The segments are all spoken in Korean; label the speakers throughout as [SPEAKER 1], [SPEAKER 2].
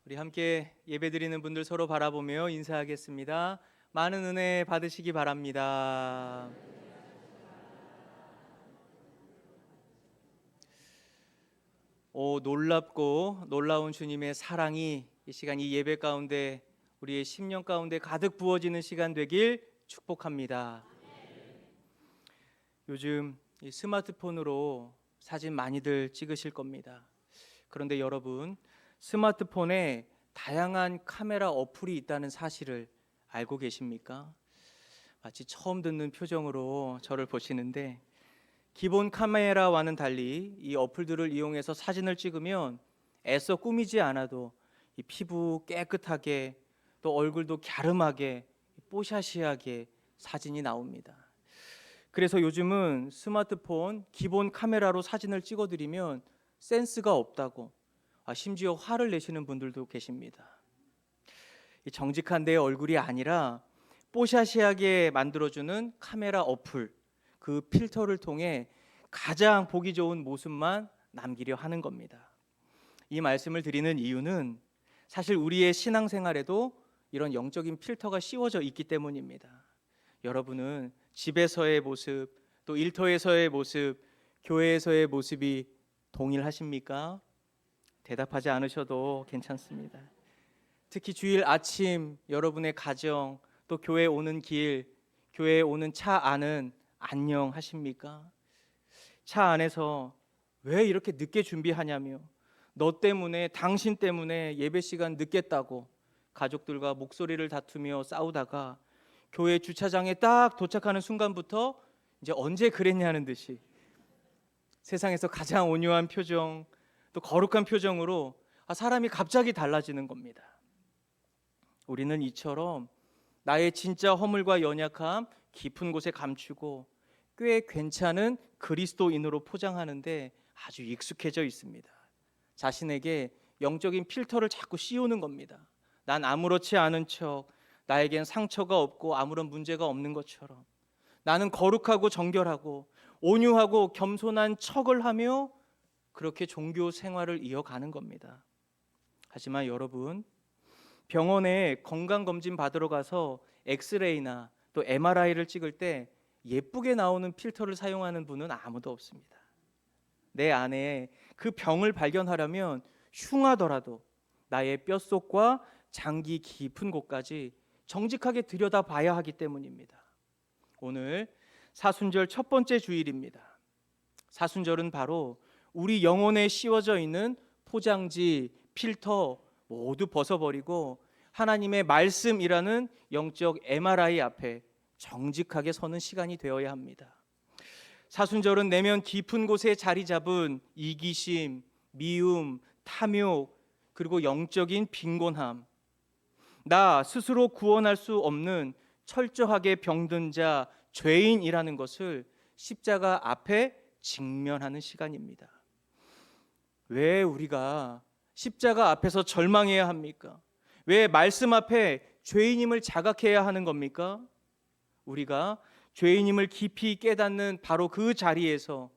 [SPEAKER 1] 우리 함께 예배드리는 분들 서로 바라보며 인사하겠습니다. 많은 은혜 받으시기 바랍니다. 오, 놀랍고 놀라운 주님의 사랑이 이 시간 이 예배 가운데 우리의 심령 가운데 가득 부어지는 시간 되길 축복합니다. 요즘 이 스마트폰으로 사진 많이들 찍으실 겁니다. 그런데 여러분, 스마트폰에 다양한 카메라 어플이 있다는 사실을 알고 계십니까? 마치 처음 듣는 표정으로 저를 보시는데, 기본 카메라와는 달리 이 어플들을 이용해서 사진을 찍으면 애써 꾸미지 않아도 이 피부 깨끗하게, 또 얼굴도 갸름하게 뽀샤시하게 사진이 나옵니다. 그래서 요즘은 스마트폰 기본 카메라로 사진을 찍어드리면 센스가 없다고, 심지어 화를 내시는 분들도 계십니다. 정직한 내 얼굴이 아니라 뽀샤시하게 만들어주는 카메라 어플, 그 필터를 통해 가장 보기 좋은 모습만 남기려 하는 겁니다. 이 말씀을 드리는 이유는 사실 우리의 신앙생활에도 이런 영적인 필터가 씌워져 있기 때문입니다. 여러분은 집에서의 모습, 또 일터에서의 모습, 교회에서의 모습이 동일하십니까? 대답하지 않으셔도 괜찮습니다. 특히 주일 아침 여러분의 가정, 또 교회 오는 길, 교회에 오는 차 안은 안녕하십니까? 차 안에서 왜 이렇게 늦게 준비하냐며, 너 때문에, 당신 때문에 예배 시간 늦겠다고 가족들과 목소리를 다투며 싸우다가 교회 주차장에 딱 도착하는 순간부터 이제 언제 그랬냐는 듯이 세상에서 가장 온유한 표정, 또 거룩한 표정으로 사람이 갑자기 달라지는 겁니다. 우리는 이처럼 나의 진짜 허물과 연약함 깊은 곳에 감추고 꽤 괜찮은 그리스도인으로 포장하는데 아주 익숙해져 있습니다. 자신에게 영적인 필터를 자꾸 씌우는 겁니다. 난 아무렇지 않은 척, 나에겐 상처가 없고 아무런 문제가 없는 것처럼, 나는 거룩하고 정결하고 온유하고 겸손한 척을 하며 그렇게 종교 생활을 이어가는 겁니다. 하지만 여러분, 병원에 건강검진 받으러 가서 엑스레이나 또 MRI를 찍을 때 예쁘게 나오는 필터를 사용하는 분은 아무도 없습니다. 내 안에 그 병을 발견하려면 흉하더라도 나의 뼛속과 장기 깊은 곳까지 정직하게 들여다봐야 하기 때문입니다. 오늘 사순절 첫 번째 주일입니다. 사순절은 바로 우리 영혼에 씌워져 있는 포장지, 필터 모두 벗어버리고 하나님의 말씀이라는 영적 MRI 앞에 정직하게 서는 시간이 되어야 합니다. 사순절은 내면 깊은 곳에 자리 잡은 이기심, 미움, 탐욕, 그리고 영적인 빈곤함, 나 스스로 구원할 수 없는 철저하게 병든 자, 죄인이라는 것을 십자가 앞에 직면하는 시간입니다. 왜 우리가 십자가 앞에서 절망해야 합니까? 왜 말씀 앞에 죄인임을 자각해야 하는 겁니까? 우리가 죄인임을 깊이 깨닫는 바로 그 자리에서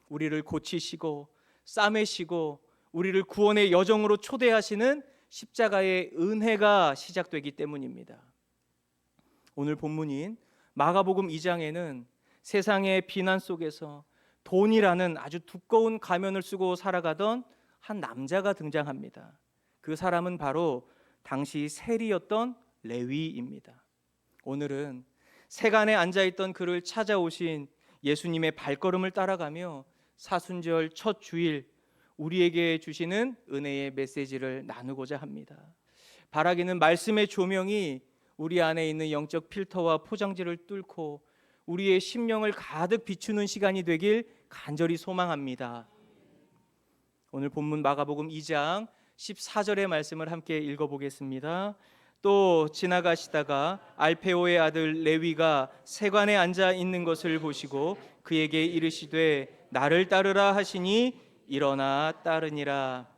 [SPEAKER 1] 우리를 고치시고 싸매시고 우리를 구원의 여정으로 초대하시는 십자가의 은혜가 시작되기 때문입니다. 오늘 본문인 마가복음 2장에는 세상의 비난 속에서 돈이라는 아주 두꺼운 가면을 쓰고 살아가던 한 남자가 등장합니다. 그 사람은 바로 당시 세리였던 레위입니다. 오늘은 세간에 앉아있던 그를 찾아오신 예수님의 발걸음을 따라가며 사순절 첫 주일 우리에게 주시는 은혜의 메시지를 나누고자 합니다. 바라기는 말씀의 조명이 우리 안에 있는 영적 필터와 포장지를 뚫고 우리의 심령을 가득 비추는 시간이 되길 간절히 소망합니다. 오늘 본문 마가복음 2장 14절의 말씀을 함께 읽어보겠습니다. 또 지나가시다가 알페오의 아들 레위가 세관에 앉아 있는 것을 보시고 그에게 이르시되 나를 따르라 하시니 일어나 따르니라.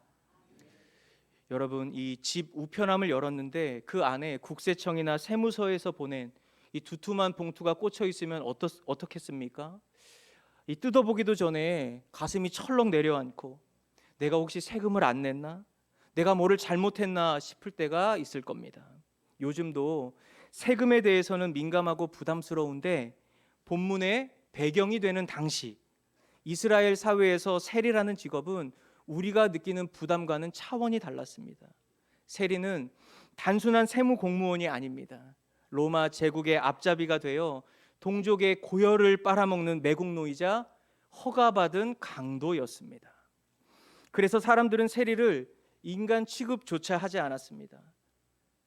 [SPEAKER 1] 여러분, 이 집 우편함을 열었는데 그 안에 국세청이나 세무서에서 보낸 이 두툼한 봉투가 꽂혀 있으면 어떻겠습니까? 이 뜯어보기도 전에 가슴이 철렁 내려앉고, 내가 혹시 세금을 안 냈나? 내가 뭐를 잘못했나 싶을 때가 있을 겁니다. 요즘도 세금에 대해서는 민감하고 부담스러운데 본문의 배경이 되는 당시 이스라엘 사회에서 세리라는 직업은 우리가 느끼는 부담과는 차원이 달랐습니다. 세리는 단순한 세무 공무원이 아닙니다. 로마 제국의 앞잡이가 되어 동족의 고열을 빨아먹는 매국노이자 허가받은 강도였습니다. 그래서 사람들은 세리를 인간 취급조차 하지 않았습니다.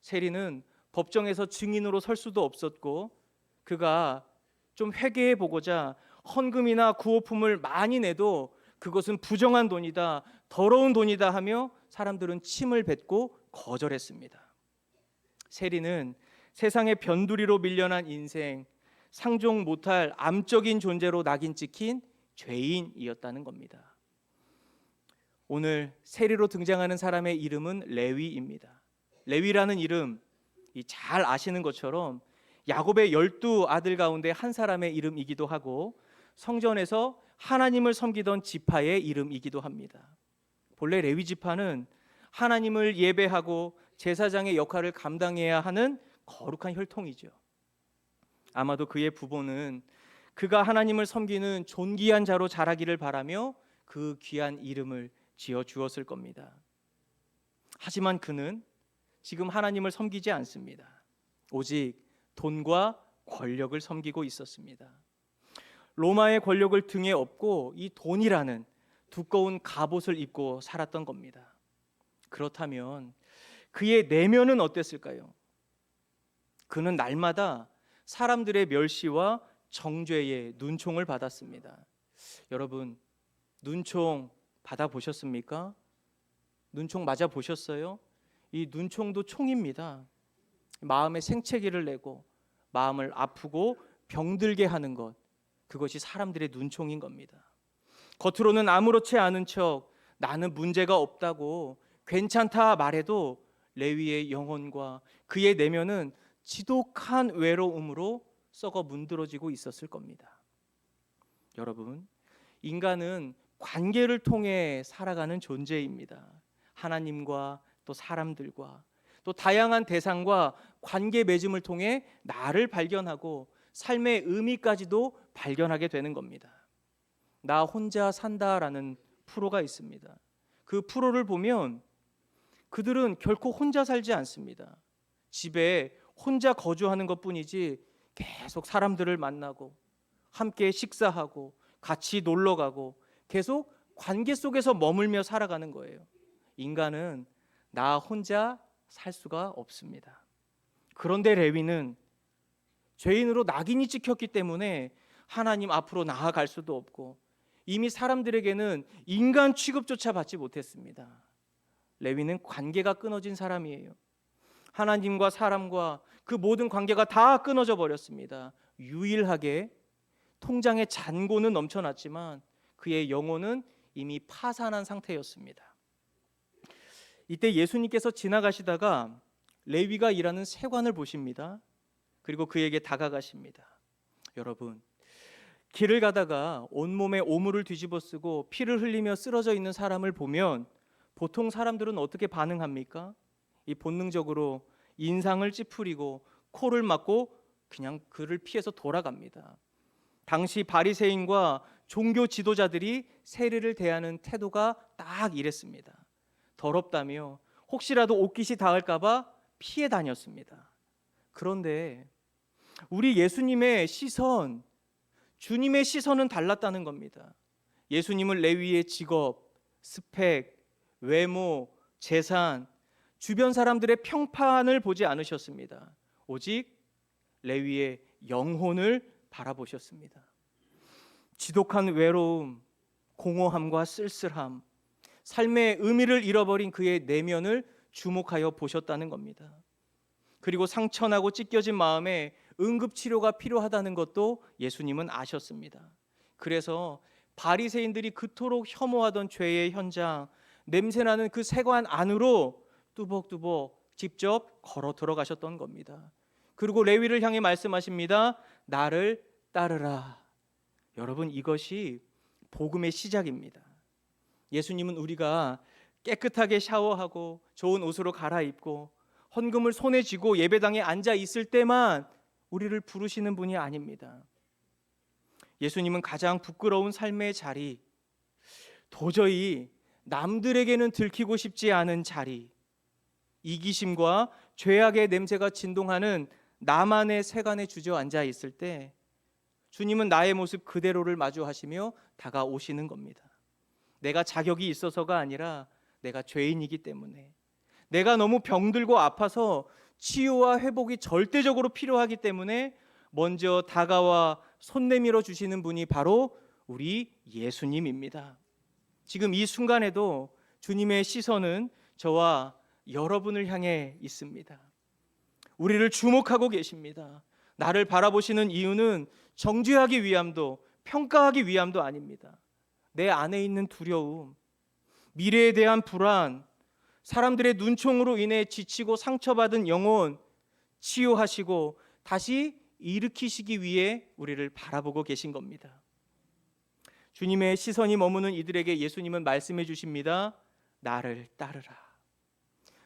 [SPEAKER 1] 세리는 법정에서 증인으로 설 수도 없었고 그가 좀 회개해 보고자 헌금이나 구호품을 많이 내도 그것은 부정한 돈이다, 더러운 돈이다 하며 사람들은 침을 뱉고 거절했습니다. 세리는 세상의 변두리로 밀려난 인생, 상종 못할 암적인 존재로 낙인 찍힌 죄인이었다는 겁니다. 오늘 세리로 등장하는 사람의 이름은 레위입니다. 레위라는 이름, 잘 아시는 것처럼 야곱의 12 아들 가운데 한 사람의 이름이기도 하고 성전에서 하나님을 섬기던 지파의 이름이기도 합니다. 본래 레위 지파는 하나님을 예배하고 제사장의 역할을 감당해야 하는 거룩한 혈통이죠. 아마도 그의 부모는 그가 하나님을 섬기는 존귀한 자로 자라기를 바라며 그 귀한 이름을 지어 주었을 겁니다. 하지만 그는 지금 하나님을 섬기지 않습니다. 오직 돈과 권력을 섬기고 있었습니다. 로마의 권력을 등에 업고 이 돈이라는 두꺼운 갑옷을 입고 살았던 겁니다. 그렇다면 그의 내면은 어땠을까요? 그는 날마다 사람들의 멸시와 정죄의 눈총을 받았습니다. 여러분, 눈총 받아보셨습니까? 눈총 맞아보셨어요? 이 눈총도 총입니다. 마음에 생채기를 내고 마음을 아프고 병들게 하는 것, 그것이 사람들의 눈총인 겁니다. 겉으로는 아무렇지 않은 척 나는 문제가 없다고 괜찮다 말해도 레위의 영혼과 그의 내면은 지독한 외로움으로 썩어 문드러지고 있었을 겁니다. 여러분, 인간은 관계를 통해 살아가는 존재입니다. 하나님과 또 사람들과 또 다양한 대상과 관계 맺음을 통해 나를 발견하고 삶의 의미까지도 발견하게 되는 겁니다. 나 혼자 산다라는 프로가 있습니다. 그 프로를 보면 그들은 결코 혼자 살지 않습니다. 집에 혼자 거주하는 것뿐이지 계속 사람들을 만나고 함께 식사하고 같이 놀러 가고 계속 관계 속에서 머물며 살아가는 거예요. 인간은 나 혼자 살 수가 없습니다. 그런데 레위는 죄인으로 낙인이 찍혔기 때문에 하나님 앞으로 나아갈 수도 없고 이미 사람들에게는 인간 취급조차 받지 못했습니다. 레위는 관계가 끊어진 사람이에요. 하나님과 사람과 그 모든 관계가 다 끊어져 버렸습니다. 유일하게 통장에 잔고는 넘쳐났지만 그의 영혼은 이미 파산한 상태였습니다. 이때 예수님께서 지나가시다가 레위가 일하는 세관을 보십니다. 그리고 그에게 다가가십니다. 여러분, 길을 가다가 온몸에 오물을 뒤집어 쓰고 피를 흘리며 쓰러져 있는 사람을 보면 보통 사람들은 어떻게 반응합니까? 이 본능적으로 인상을 찌푸리고 코를 막고 그냥 그를 피해서 돌아갑니다. 당시 바리새인과 종교 지도자들이 세리를 대하는 태도가 딱 이랬습니다. 더럽다며 혹시라도 옷깃이 닿을까 봐 피해 다녔습니다. 그런데 우리 예수님의 시선, 주님의 시선은 달랐다는 겁니다. 예수님은 레위의 직업, 스펙, 외모, 재산, 주변 사람들의 평판을 보지 않으셨습니다. 오직 레위의 영혼을 바라보셨습니다. 지독한 외로움, 공허함과 쓸쓸함, 삶의 의미를 잃어버린 그의 내면을 주목하여 보셨다는 겁니다. 그리고 상처나고 찢겨진 마음에 응급치료가 필요하다는 것도 예수님은 아셨습니다. 그래서 바리새인들이 그토록 혐오하던 죄의 현장, 냄새나는 그 세관 안으로 뚜벅뚜벅 직접 걸어 들어가셨던 겁니다. 그리고 레위를 향해 말씀하십니다. 나를 따르라. 여러분, 이것이 복음의 시작입니다. 예수님은 우리가 깨끗하게 샤워하고 좋은 옷으로 갈아입고 헌금을 손에 쥐고 예배당에 앉아 있을 때만 우리를 부르시는 분이 아닙니다. 예수님은 가장 부끄러운 삶의 자리, 도저히 남들에게는 들키고 싶지 않은 자리, 이기심과 죄악의 냄새가 진동하는 나만의 세간에 주저앉아 있을 때 주님은 나의 모습 그대로를 마주하시며 다가오시는 겁니다. 내가 자격이 있어서가 아니라 내가 죄인이기 때문에, 내가 너무 병들고 아파서 치유와 회복이 절대적으로 필요하기 때문에 먼저 다가와 손 내밀어 주시는 분이 바로 우리 예수님입니다. 지금 이 순간에도 주님의 시선은 저와 여러분을 향해 있습니다. 우리를 주목하고 계십니다. 나를 바라보시는 이유는 정죄하기 위함도 평가하기 위함도 아닙니다. 내 안에 있는 두려움, 미래에 대한 불안, 사람들의 눈총으로 인해 지치고 상처받은 영혼 치유하시고 다시 일으키시기 위해 우리를 바라보고 계신 겁니다. 주님의 시선이 머무는 이들에게 예수님은 말씀해 주십니다. 나를 따르라.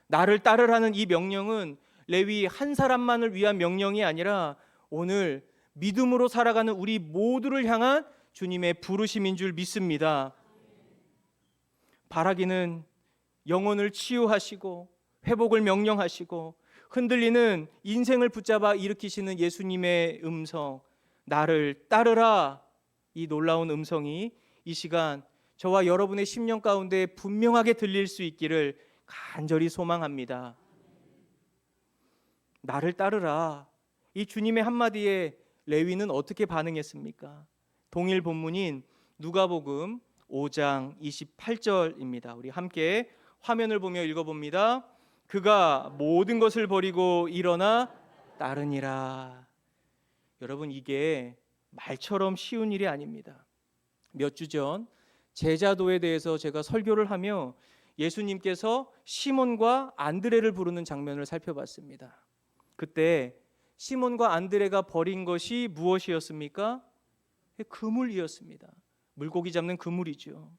[SPEAKER 1] 나를 따르라는 이 명령은 레위 한 사람만을 위한 명령이 아니라 오늘 믿음으로 살아가는 우리 모두를 향한 주님의 부르심인 줄 믿습니다. 바라기는 영혼을 치유하시고 회복을 명령하시고 흔들리는 인생을 붙잡아 일으키시는 예수님의 음성, 나를 따르라, 이 놀라운 음성이 이 시간 저와 여러분의 심령 가운데 분명하게 들릴 수 있기를 간절히 소망합니다. 나를 따르라, 이 주님의 한마디에 레위는 어떻게 반응했습니까? 동일 본문인 누가복음 5장 28절입니다. 우리 함께 화면을 보며 읽어봅니다. 그가 모든 것을 버리고 일어나 따르니라. 여러분, 이게 말처럼 쉬운 일이 아닙니다. 몇 주 전 제자도에 대해서 제가 설교를 하며 예수님께서 시몬과 안드레를 부르는 장면을 살펴봤습니다. 그때 시몬과 안드레가 버린 것이 무엇이었습니까? 그물이었습니다. 물고기 잡는 그물이죠.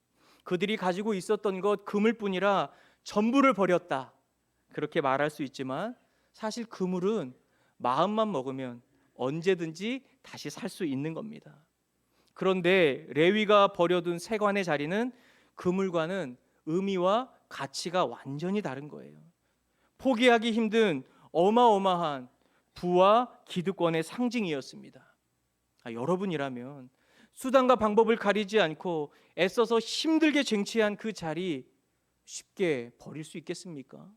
[SPEAKER 1] 그들이 가지고 있었던 것 그물뿐이라 전부를 버렸다, 그렇게 말할 수 있지만 사실 그물은 마음만 먹으면 언제든지 다시 살 수 있는 겁니다. 그런데 레위가 버려둔 세관의 자리는 그물과는 의미와 가치가 완전히 다른 거예요. 포기하기 힘든 어마어마한 부와 기득권의 상징이었습니다. 여러분이라면 수단과 방법을 가리지 않고 애써서 힘들게 쟁취한 그 자리 쉽게 버릴 수 있겠습니까?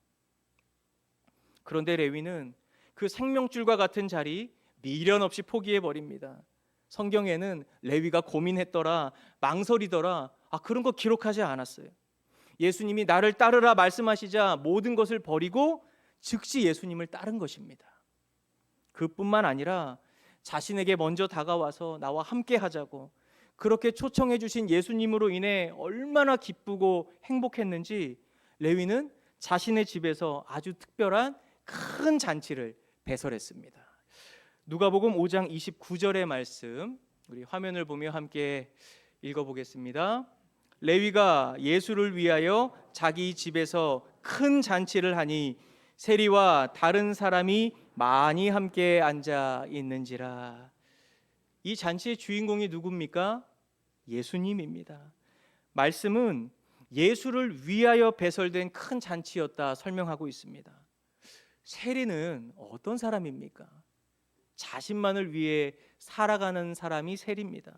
[SPEAKER 1] 그런데 레위는 그 생명줄과 같은 자리 미련 없이 포기해 버립니다. 성경에는 레위가 고민했더라, 망설이더라, 그런 거 기록하지 않았어요. 예수님이 나를 따르라 말씀하시자 모든 것을 버리고 즉시 예수님을 따른 것입니다. 그뿐만 아니라 자신에게 먼저 다가와서 나와 함께 하자고 그렇게 초청해 주신 예수님으로 인해 얼마나 기쁘고 행복했는지 레위는 자신의 집에서 아주 특별한 큰 잔치를 배설했습니다. 누가복음 5장 29절의 말씀, 우리 화면을 보며 함께 읽어보겠습니다. 레위가 예수를 위하여 자기 집에서 큰 잔치를 하니 세리와 다른 사람이 많이 함께 앉아 있는지라. 이 잔치의 주인공이 누굽니까? 예수님입니다. 말씀은 예수를 위하여 배설된 큰 잔치였다 설명하고 있습니다. 세리는 어떤 사람입니까? 자신만을 위해 살아가는 사람이 세리입니다.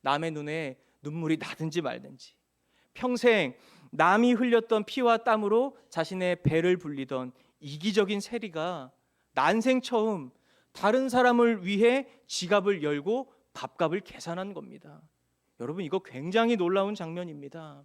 [SPEAKER 1] 남의 눈에 눈물이 나든지 말든지 평생 남이 흘렸던 피와 땀으로 자신의 배를 불리던 이기적인 세리가 난생 처음 다른 사람을 위해 지갑을 열고 밥값을 계산한 겁니다. 여러분, 이거 굉장히 놀라운 장면입니다.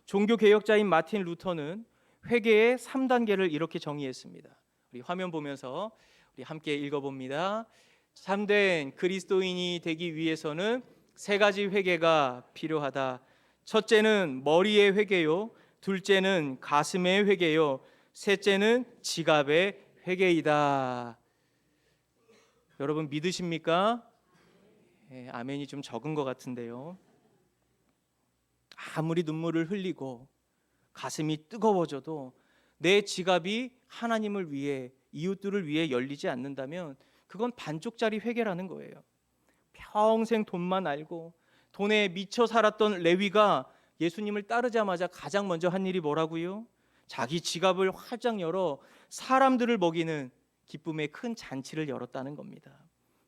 [SPEAKER 1] 종교개혁자인 마틴 루터는 회개의 3단계를 이렇게 정의했습니다. 우리 화면 보면서 우리 함께 읽어봅니다. 참된 그리스도인이 되기 위해서는 세 가지 회개가 필요하다. 첫째는 머리의 회개요, 둘째는 가슴의 회개요, 셋째는 지갑의 회개이다. 여러분 믿으십니까? 아멘이 좀 적은 것 같은데요. 아무리 눈물을 흘리고 가슴이 뜨거워져도 내 지갑이 하나님을 위해, 이웃들을 위해 열리지 않는다면 그건 반쪽짜리 회개라는 거예요. 평생 돈만 알고 돈에 미쳐 살았던 레위가 예수님을 따르자마자 가장 먼저 한 일이 뭐라고요? 자기 지갑을 활짝 열어 사람들을 먹이는 기쁨의 큰 잔치를 열었다는 겁니다.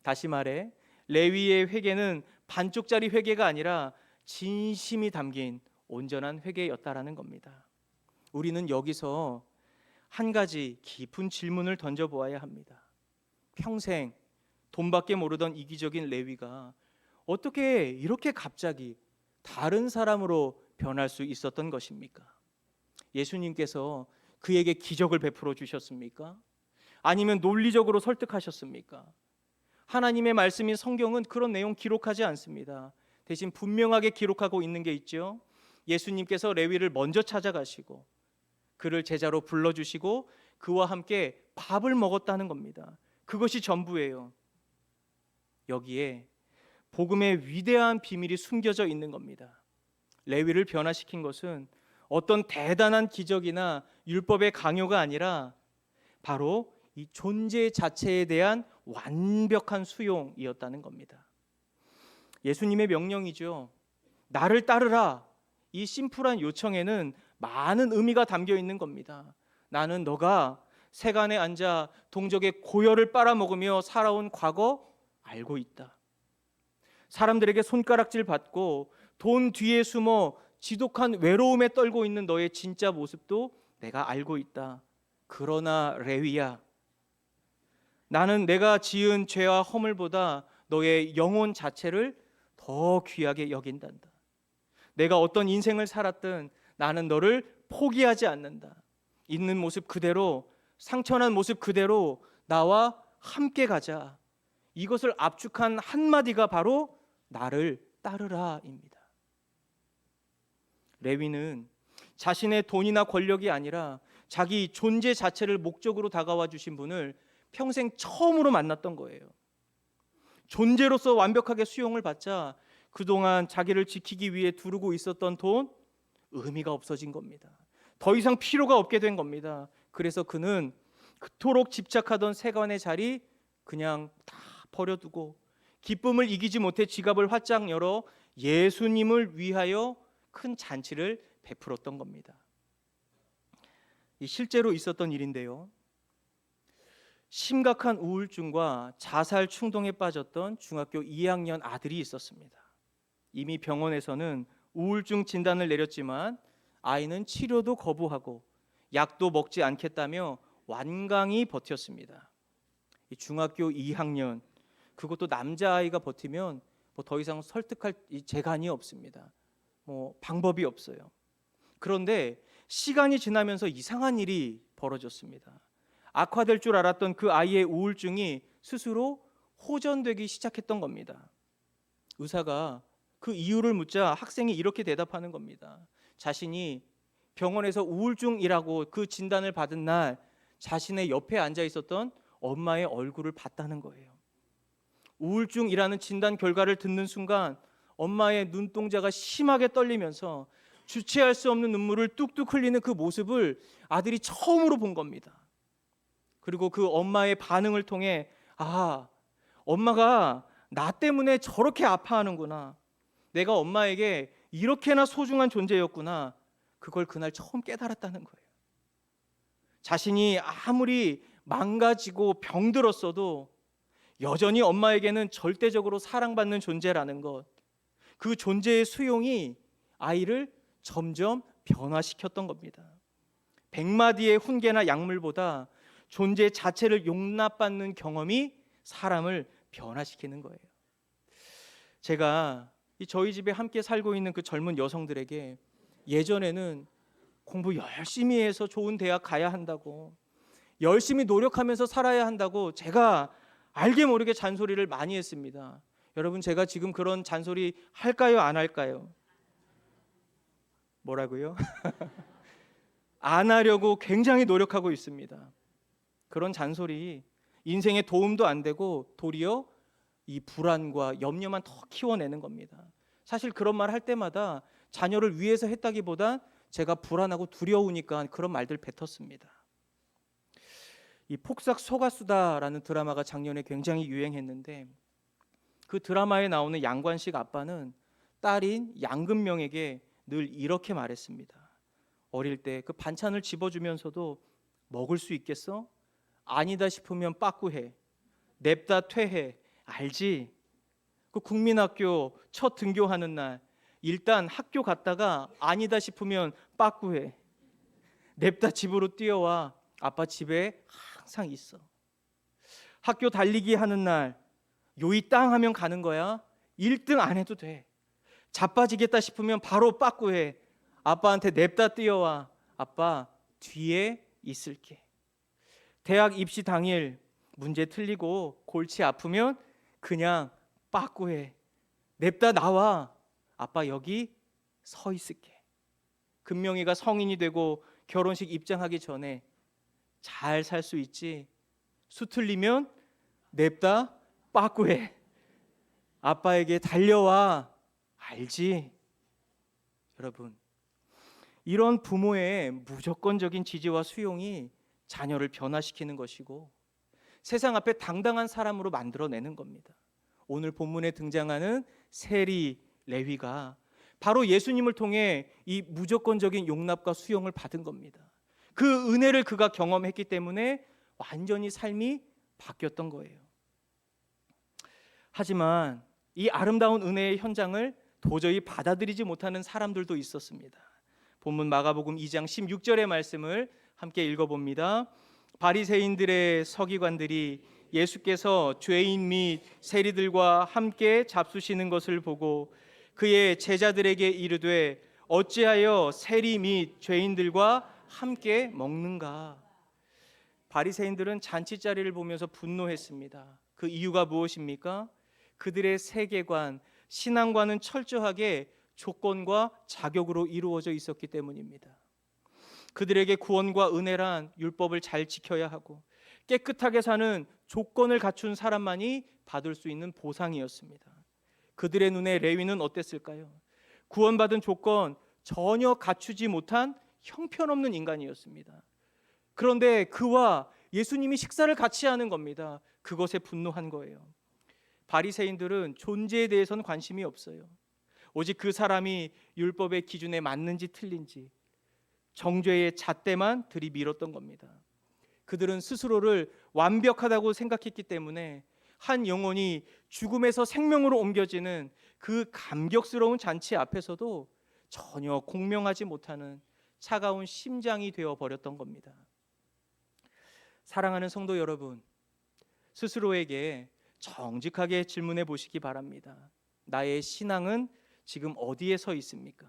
[SPEAKER 1] 다시 말해 레위의 회개는 반쪽짜리 회개가 아니라 진심이 담긴 온전한 회개였다라는 겁니다. 우리는 여기서 한 가지 깊은 질문을 던져보아야 합니다. 평생 돈밖에 모르던 이기적인 레위가 어떻게 이렇게 갑자기 다른 사람으로 변할 수 있었던 것입니까? 예수님께서 그에게 기적을 베풀어 주셨습니까? 아니면 논리적으로 설득하셨습니까? 하나님의 말씀인 성경은 그런 내용 기록하지 않습니다. 대신 분명하게 기록하고 있는 게 있죠. 예수님께서 레위를 먼저 찾아가시고 그를 제자로 불러주시고 그와 함께 밥을 먹었다는 겁니다. 그것이 전부예요. 여기에 복음의 위대한 비밀이 숨겨져 있는 겁니다. 레위를 변화시킨 것은 어떤 대단한 기적이나 율법의 강요가 아니라 바로 이 존재 자체에 대한 완벽한 수용이었다는 겁니다. 예수님의 명령이죠. 나를 따르라. 이 심플한 요청에는 많은 의미가 담겨 있는 겁니다. 나는 너가 세간에 앉아 동족의 고열을 빨아먹으며 살아온 과거 알고 있다. 사람들에게 손가락질 받고 돈 뒤에 숨어 지독한 외로움에 떨고 있는 너의 진짜 모습도 내가 알고 있다. 그러나 레위야, 나는 내가 지은 죄와 허물보다 너의 영혼 자체를 더 귀하게 여긴단다. 내가 어떤 인생을 살았든 나는 너를 포기하지 않는다. 있는 모습 그대로, 상처난 모습 그대로 나와 함께 가자. 이것을 압축한 한마디가 바로 나를 따르라입니다. 레위는 자신의 돈이나 권력이 아니라 자기 존재 자체를 목적으로 다가와 주신 분을 평생 처음으로 만났던 거예요. 존재로서 완벽하게 수용을 받자 그동안 자기를 지키기 위해 두르고 있었던 돈, 의미가 없어진 겁니다. 더 이상 필요가 없게 된 겁니다. 그래서 그는 그토록 집착하던 세간의 자리 그냥 다 버려두고 기쁨을 이기지 못해 지갑을 활짝 열어 예수님을 위하여 큰 잔치를 베풀었던 겁니다. 이 실제로 있었던 일인데요. 심각한 우울증과 자살 충동에 빠졌던 중학교 2학년 아들이 있었습니다. 이미 병원에서는 우울증 진단을 내렸지만 아이는 치료도 거부하고 약도 먹지 않겠다며 완강히 버텼습니다. 이 중학교 2학년, 그것도 남자아이가 버티면 뭐 더 이상 설득할 재간이 없습니다. 뭐 방법이 없어요. 그런데 시간이 지나면서 이상한 일이 벌어졌습니다. 악화될 줄 알았던 그 아이의 우울증이 스스로 호전되기 시작했던 겁니다. 의사가 그 이유를 묻자 학생이 이렇게 대답하는 겁니다. 자신이 병원에서 우울증이라고 그 진단을 받은 날 자신의 옆에 앉아 있었던 엄마의 얼굴을 봤다는 거예요. 우울증이라는 진단 결과를 듣는 순간 엄마의 눈동자가 심하게 떨리면서 주체할 수 없는 눈물을 뚝뚝 흘리는 그 모습을 아들이 처음으로 본 겁니다. 그리고 그 엄마의 반응을 통해 엄마가 나 때문에 저렇게 아파하는구나. 내가 엄마에게 이렇게나 소중한 존재였구나. 그걸 그날 처음 깨달았다는 거예요. 자신이 아무리 망가지고 병들었어도 여전히 엄마에게는 절대적으로 사랑받는 존재라는 것, 그 존재의 수용이 아이를 점점 변화시켰던 겁니다. 100마디의 훈계나 약물보다 존재 자체를 용납받는 경험이 사람을 변화시키는 거예요. 제가 저희 집에 함께 살고 있는 그 젊은 여성들에게 예전에는 공부 열심히 해서 좋은 대학 가야 한다고, 열심히 노력하면서 살아야 한다고 제가 알게 모르게 잔소리를 많이 했습니다. 여러분, 제가 지금 그런 잔소리 할까요, 안 할까요? 뭐라고요? 안 하려고 굉장히 노력하고 있습니다. 그런 잔소리 인생에 도움도 안 되고 도리어 이 불안과 염려만 더 키워내는 겁니다. 사실 그런 말 할 때마다 자녀를 위해서 했다기보다 제가 불안하고 두려우니까 그런 말들 뱉었습니다. 이 폭삭 속았수다라는 드라마가 작년에 굉장히 유행했는데 그 드라마에 나오는 양관식 아빠는 딸인 양금명에게 늘 이렇게 말했습니다. 어릴 때 그 반찬을 집어주면서도 먹을 수 있겠어? 아니다 싶으면 빠꾸해. 냅다 퇴해. 알지? 그 국민학교 첫 등교하는 날 일단 학교 갔다가 아니다 싶으면 빠꾸해. 냅다 집으로 뛰어와. 아빠 집에 항상 있어. 학교 달리기 하는 날 요이 땅 하면 가는 거야. 1등 안 해도 돼. 자빠지겠다 싶으면 바로 빠꾸해. 아빠한테 냅다 뛰어와. 아빠 뒤에 있을게. 대학 입시 당일 문제 틀리고 골치 아프면 그냥 빠꾸해. 냅다 나와. 아빠 여기 서 있을게. 금명이가 성인이 되고 결혼식 입장하기 전에 잘 살 수 있지. 수 틀리면 냅다 빠꾸해. 아빠에게 달려와. 알지? 여러분, 이런 부모의 무조건적인 지지와 수용이 자녀를 변화시키는 것이고 세상 앞에 당당한 사람으로 만들어내는 겁니다. 오늘 본문에 등장하는 세리, 레위가 바로 예수님을 통해 이 무조건적인 용납과 수용을 받은 겁니다. 그 은혜를 그가 경험했기 때문에 완전히 삶이 바뀌었던 거예요. 하지만 이 아름다운 은혜의 현장을 도저히 받아들이지 못하는 사람들도 있었습니다. 본문 마가복음 2장 16절의 말씀을 함께 읽어봅니다. 바리새인들의 서기관들이 예수께서 죄인 및 세리들과 함께 잡수시는 것을 보고 그의 제자들에게 이르되 어찌하여 세리 및 죄인들과 함께 먹는가? 바리새인들은 잔치자리를 보면서 분노했습니다. 그 이유가 무엇입니까? 그들의 세계관, 신앙과는 철저하게 조건과 자격으로 이루어져 있었기 때문입니다. 그들에게 구원과 은혜란 율법을 잘 지켜야 하고 깨끗하게 사는 조건을 갖춘 사람만이 받을 수 있는 보상이었습니다. 그들의 눈에 레위는 어땠을까요? 구원받은 조건 전혀 갖추지 못한 형편없는 인간이었습니다. 그런데 그와 예수님이 식사를 같이 하는 겁니다. 그것에 분노한 거예요. 바리새인들은 존재에 대해서는 관심이 없어요. 오직 그 사람이 율법의 기준에 맞는지 틀린지 정죄의 잣대만 들이밀었던 겁니다. 그들은 스스로를 완벽하다고 생각했기 때문에 한 영혼이 죽음에서 생명으로 옮겨지는 그 감격스러운 잔치 앞에서도 전혀 공명하지 못하는 차가운 심장이 되어 버렸던 겁니다. 사랑하는 성도 여러분, 스스로에게 정직하게 질문해 보시기 바랍니다. 나의 신앙은 지금 어디에 서 있습니까?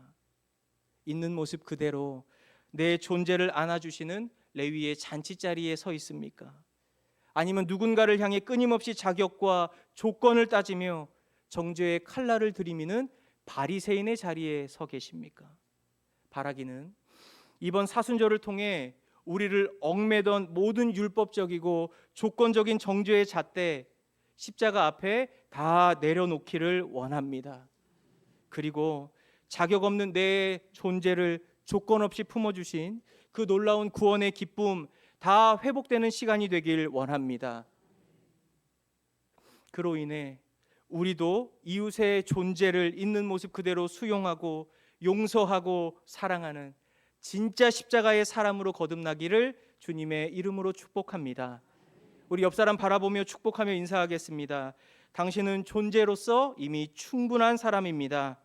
[SPEAKER 1] 있는 모습 그대로 내 존재를 안아주시는 레위의 잔치자리에 서 있습니까? 아니면 누군가를 향해 끊임없이 자격과 조건을 따지며 정죄의 칼날을 들이미는 바리새인의 자리에 서 계십니까? 바라기는 이번 사순절을 통해 우리를 얽매던 모든 율법적이고 조건적인 정죄의 잣대 십자가 앞에 다 내려놓기를 원합니다. 그리고 자격 없는 내 존재를 조건 없이 품어주신 그 놀라운 구원의 기쁨 다 회복되는 시간이 되길 원합니다. 그로 인해 우리도 이웃의 존재를 있는 모습 그대로 수용하고 용서하고 사랑하는 진짜 십자가의 사람으로 거듭나기를 주님의 이름으로 축복합니다. 우리 옆 사람 바라보며 축복하며 인사하겠습니다. 당신은 존재로서 이미 충분한 사람입니다.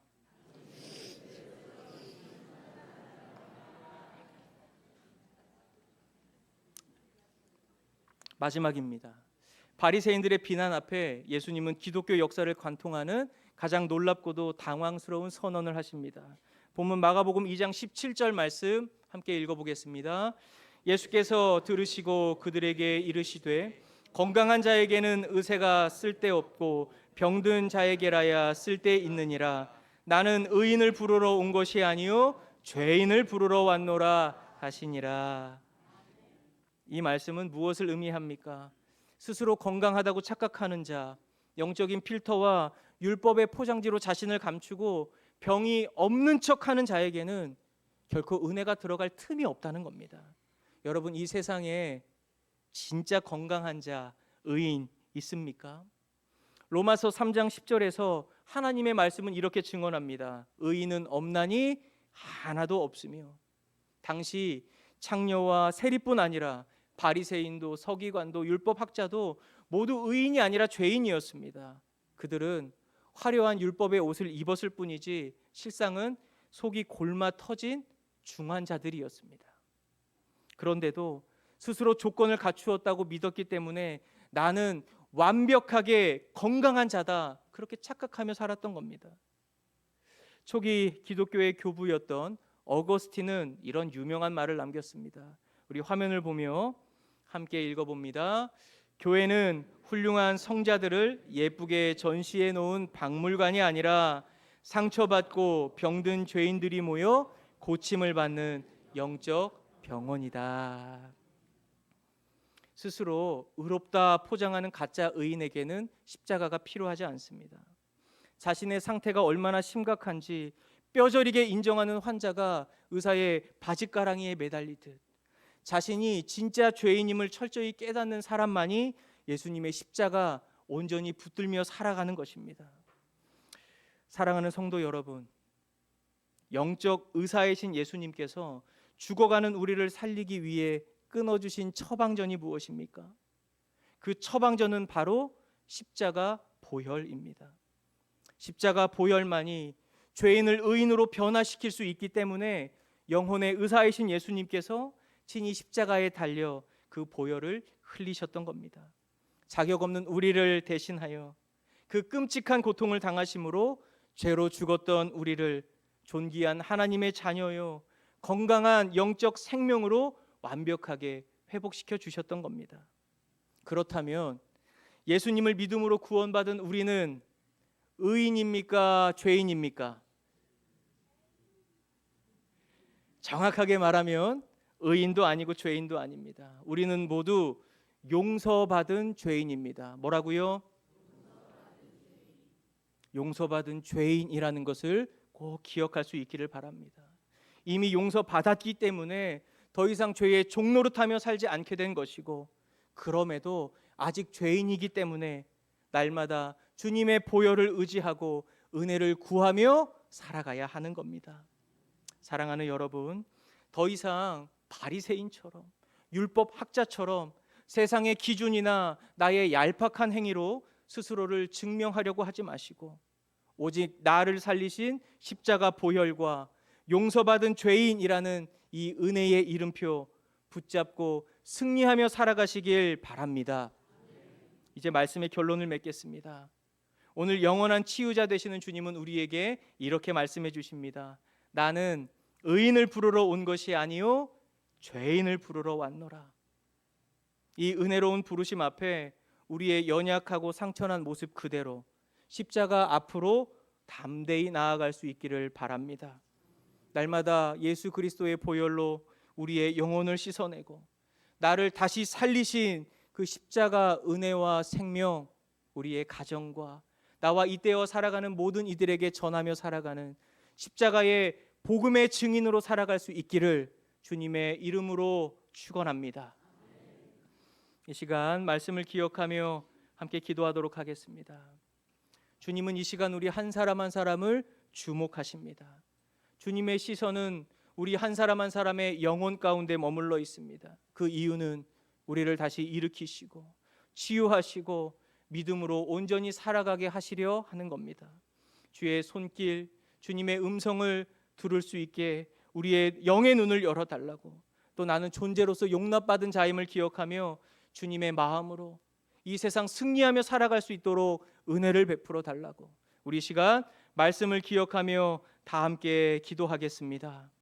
[SPEAKER 1] 마지막입니다. 바리새인들의 비난 앞에 예수님은 기독교 역사를 관통하는 가장 놀랍고도 당황스러운 선언을 하십니다. 본문 마가복음 2장 17절 말씀 함께 읽어보겠습니다. 예수께서 들으시고 그들에게 이르시되 건강한 자에게는 의사가 쓸데없고 병든 자에게라야 쓸데있느니라. 나는 의인을 부르러 온 것이 아니요 죄인을 부르러 왔노라 하시니라. 이 말씀은 무엇을 의미합니까? 스스로 건강하다고 착각하는 자, 영적인 필터와 율법의 포장지로 자신을 감추고 병이 없는 척하는 자에게는 결코 은혜가 들어갈 틈이 없다는 겁니다. 여러분, 이 세상에 진짜 건강한 자, 의인 있습니까? 로마서 3장 10절에서 하나님의 말씀은 이렇게 증언합니다. 의인은 없나니 하나도 없으며. 당시 창녀와 세리뿐 아니라 바리새인도 서기관도 율법학자도 모두 의인이 아니라 죄인이었습니다. 그들은 화려한 율법의 옷을 입었을 뿐이지 실상은 속이 골마 터진 중환자들이었습니다. 그런데도 스스로 조건을 갖추었다고 믿었기 때문에 나는 완벽하게 건강한 자다, 그렇게 착각하며 살았던 겁니다. 초기 기독교의 교부였던 어거스틴은 이런 유명한 말을 남겼습니다. 우리 화면을 보며 함께 읽어봅니다. 교회는 훌륭한 성자들을 예쁘게 전시해 놓은 박물관이 아니라 상처받고 병든 죄인들이 모여 고침을 받는 영적 병원이다. 스스로 의롭다 포장하는 가짜 의인에게는 십자가가 필요하지 않습니다. 자신의 상태가 얼마나 심각한지 뼈저리게 인정하는 환자가 의사의 바짓가랑이에 매달리듯 자신이 진짜 죄인임을 철저히 깨닫는 사람만이 예수님의 십자가 온전히 붙들며 살아가는 것입니다. 사랑하는 성도 여러분, 영적 의사이신 예수님께서 죽어가는 우리를 살리기 위해 끊어주신 처방전이 무엇입니까? 그 처방전은 바로 십자가 보혈입니다. 십자가 보혈만이 죄인을 의인으로 변화시킬 수 있기 때문에 영혼의 의사이신 예수님께서 친히 십자가에 달려 그 보혈을 흘리셨던 겁니다. 자격 없는 우리를 대신하여 그 끔찍한 고통을 당하심으로 죄로 죽었던 우리를 존귀한 하나님의 자녀요 건강한 영적 생명으로 완벽하게 회복시켜 주셨던 겁니다. 그렇다면 예수님을 믿음으로 구원받은 우리는 의인입니까? 죄인입니까? 정확하게 말하면 의인도 아니고 죄인도 아닙니다. 우리는 모두 용서받은 죄인입니다. 뭐라고요? 용서받은 죄인이라는 것을 꼭 기억할 수 있기를 바랍니다. 이미 용서받았기 때문에 더 이상 죄의 종노릇하며 살지 않게 된 것이고, 그럼에도 아직 죄인이기 때문에 날마다 주님의 보혈을 의지하고 은혜를 구하며 살아가야 하는 겁니다. 사랑하는 여러분, 더 이상 바리새인처럼 율법학자처럼 세상의 기준이나 나의 얄팍한 행위로 스스로를 증명하려고 하지 마시고 오직 나를 살리신 십자가 보혈과 용서받은 죄인이라는 이 은혜의 이름표 붙잡고 승리하며 살아가시길 바랍니다. 이제 말씀의 결론을 맺겠습니다. 오늘 영원한 치유자 되시는 주님은 우리에게 이렇게 말씀해 주십니다. 나는 의인을 부르러 온 것이 아니요 죄인을 부르러 왔노라. 이 은혜로운 부르심 앞에 우리의 연약하고 상처난 모습 그대로 십자가 앞으로 담대히 나아갈 수 있기를 바랍니다. 날마다 예수 그리스도의 보혈로 우리의 영혼을 씻어내고 나를 다시 살리신 그 십자가 은혜와 생명 우리의 가정과 나와 이때와 살아가는 모든 이들에게 전하며 살아가는 십자가의 복음의 증인으로 살아갈 수 있기를 주님의 이름으로 축원합니다. 이 시간 말씀을 기억하며 함께 기도하도록 하겠습니다. 주님은 이 시간 우리 한 사람 한 사람을 주목하십니다. 주님의 시선은 우리 한 사람 한 사람의 영혼 가운데 머물러 있습니다. 그 이유는 우리를 다시 일으키시고 치유하시고 믿음으로 온전히 살아가게 하시려 하는 겁니다. 주의 손길, 주님의 음성을 들을 수 있게 우리의 영의 눈을 열어달라고, 또 나는 존재로서 용납받은 자임을 기억하며 주님의 마음으로 이 세상 승리하며 살아갈 수 있도록 은혜를 베풀어 달라고, 우리 시간 말씀을 기억하며 다 함께 기도하겠습니다.